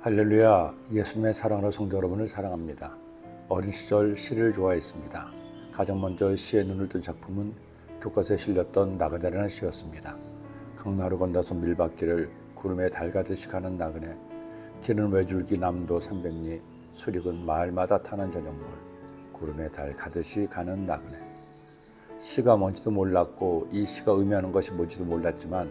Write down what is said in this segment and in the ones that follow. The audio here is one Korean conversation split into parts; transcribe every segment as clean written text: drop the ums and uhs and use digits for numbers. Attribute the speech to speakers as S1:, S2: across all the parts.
S1: 할렐루야, 예수님의 사랑으로 성도 여러분을 사랑합니다. 어린 시절 시를 좋아했습니다. 가장 먼저 시에 눈을 뜬 작품은 교과서에 실렸던 나그네라는 시였습니다. 강나루 건너서 밀밭길을 구름에 달 가듯이 가는 나그네, 길은 외줄기 남도 300리, 수륙은 마을마다 타는 저녁물, 구름에 달 가듯이 가는 나그네. 시가 뭔지도 몰랐고 이 시가 의미하는 것이 뭔지도 몰랐지만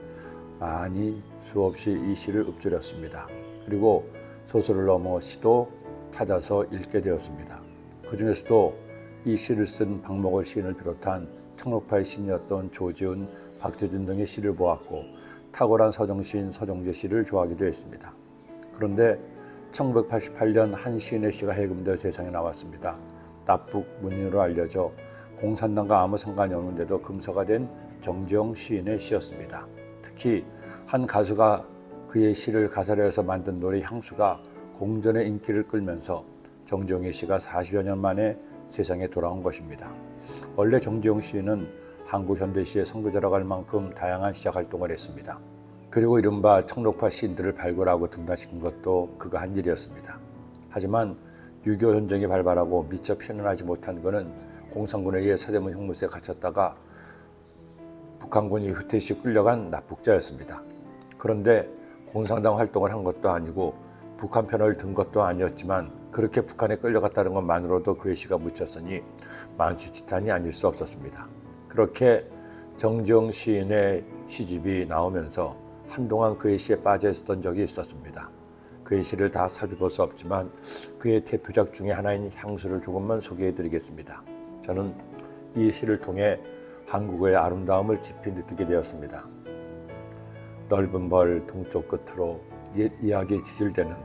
S1: 많이 수없이 이 시를 읊조렸습니다. 그리고 소설을 넘어 시도 찾아서 읽게 되었습니다. 그 중에서도 이 시를 쓴 박목월 시인을 비롯한 청록파의 시인이었던 조지은, 박태준 등의 시를 보았고 탁월한 서정시인 서정재 시를 좋아하기도 했습니다. 그런데 1988년 한 시인의 시가 해금되어 세상에 나왔습니다. 납북 문인으로 알려져 공산당과 아무 상관이 없는데도 금서가 된 정지영 시인의 시였습니다. 특히 한 가수가 그의 시를 가사로 해서 만든 노래 향수가 공전의 인기를 끌면서 정지영의 시가 40여 년 만에 세상에 돌아온 것입니다. 원래 정지영 시인은 한국 현대시의 선구자라고 할 만큼 다양한 시작 활동을 했습니다. 그리고 이른바 청록파 시인들을 발굴하고 등단시킨 것도 그가 한 일이었습니다. 하지만 6.25 전쟁이 발발하고 미처 피난하지 못한 그는 공산군에 의해 서대문 형무소에 갇혔다가 북한군이 후퇴시 끌려간 납북자였습니다. 그런데 공산당 활동을 한 것도 아니고 북한 편을 든 것도 아니었지만 그렇게 북한에 끌려갔다는 것만으로도 그의 시가 묻혔으니 만시지탄이 아닐 수 없었습니다. 그렇게 정지영 시인의 시집이 나오면서 한동안 그의 시에 빠져 있었던 적이 있었습니다. 그의 시를 다 살펴볼 수 없지만 그의 대표작 중에 하나인 향수를 조금만 소개해 드리겠습니다. 저는 이 시를 통해 한국어의 아름다움을 깊이 느끼게 되었습니다. 넓은 벌 동쪽 끝으로 옛 이야기 지질대는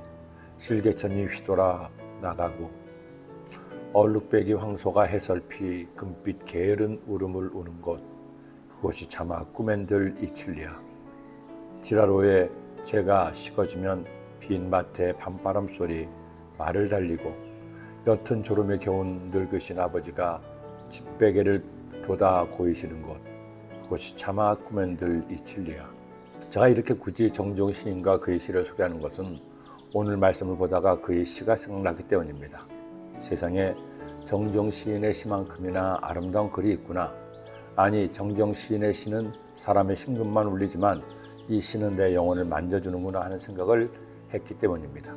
S1: 실개천이 휘돌아 나가고 얼룩배기 황소가 해설피 금빛 게으른 울음을 우는 곳, 그곳이 차마 꿈엔들 이칠리야. 지라로에 재가 식어지면 빈 밭에 밤바람 소리 말을 달리고 옅은 졸음에 겨운 늙으신 아버지가 집베개를 돋아 고이시는 곳, 그곳이 차마 꿈엔들 이칠리야. 제가 이렇게 굳이 정지영 시인과 그의 시를 소개하는 것은 오늘 말씀을 보다가 그의 시가 생각나기 때문입니다. 세상에 정지영 시인의 시만큼이나 아름다운 글이 있구나. 아니, 정지영 시인의 시는 사람의 심금만 울리지만 이 시는 내 영혼을 만져주는구나 하는 생각을 했기 때문입니다.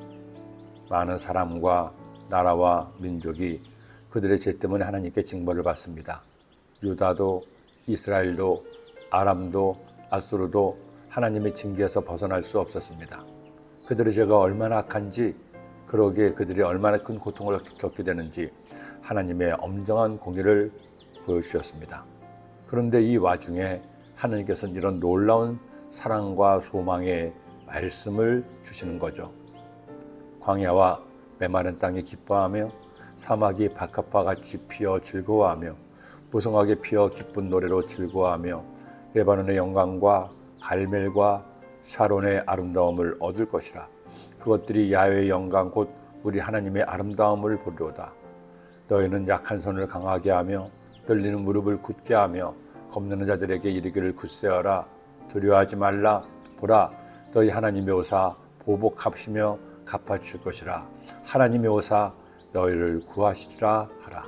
S1: 많은 사람과 나라와 민족이 그들의 죄 때문에 하나님께 징벌을 받습니다. 유다도, 이스라엘도, 아람도, 아수르도 하나님의 징계에서 벗어날 수 없었습니다. 그들의 죄가 얼마나 악한지, 그러기에 그들이 얼마나 큰 고통을 겪게 되는지 하나님의 엄정한 공의를 보여주셨습니다. 그런데 이 와중에 하나님께서는 이런 놀라운 사랑과 소망의 말씀을 주시는 거죠. 광야와 메마른 땅이 기뻐하며 사막이 박합화 같이 피어 즐거워하며 무성하게 피어 기쁜 노래로 즐거워하며 레바논의 영광과 갈멜과 샤론의 아름다움을 얻을 것이라. 그것들이 야훼의 영광 곧 우리 하나님의 아름다움을 보리로다. 너희는 약한 손을 강하게 하며 떨리는 무릎을 굳게 하며 겁내는 자들에게 이르기를 굳세어라. 두려워하지 말라. 보라, 너희 하나님의 오사 보복하시며 갚아줄 것이라. 하나님의 오사 너희를 구하시리라 하라.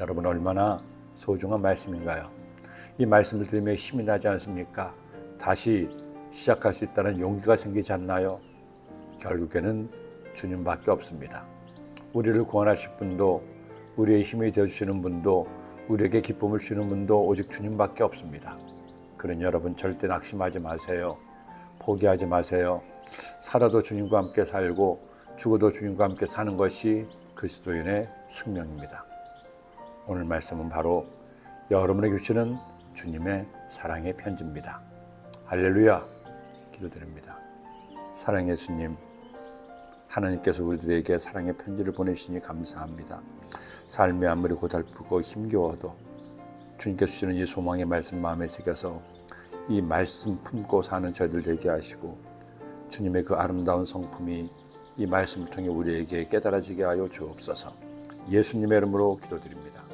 S1: 여러분, 얼마나 소중한 말씀인가요? 이 말씀을 들으며 힘이 나지 않습니까? 다시 시작할 수 있다는 용기가 생기지 않나요? 결국에는 주님밖에 없습니다. 우리를 구원하실 분도, 우리의 힘이 되어주시는 분도, 우리에게 기쁨을 주시는 분도 오직 주님밖에 없습니다. 그러니 여러분, 절대 낙심하지 마세요. 포기하지 마세요. 살아도 주님과 함께 살고 죽어도 주님과 함께 사는 것이 그리스도인의 숙명입니다. 오늘 말씀은 바로 여러분에게 주시는 주님의 사랑의 편지입니다. 할렐루야, 기도드립니다. 사랑의 주님, 하나님께서 우리들에게 사랑의 편지를 보내주시니 감사합니다. 삶이 아무리 고달프고 힘겨워도 주님께 주시는 이 소망의 말씀 마음에 새겨서 이 말씀 품고 사는 저희들 되게 하시고 주님의 그 아름다운 성품이 이 말씀을 통해 우리에게 깨달아지게 하여 주옵소서. 예수님의 이름으로 기도드립니다.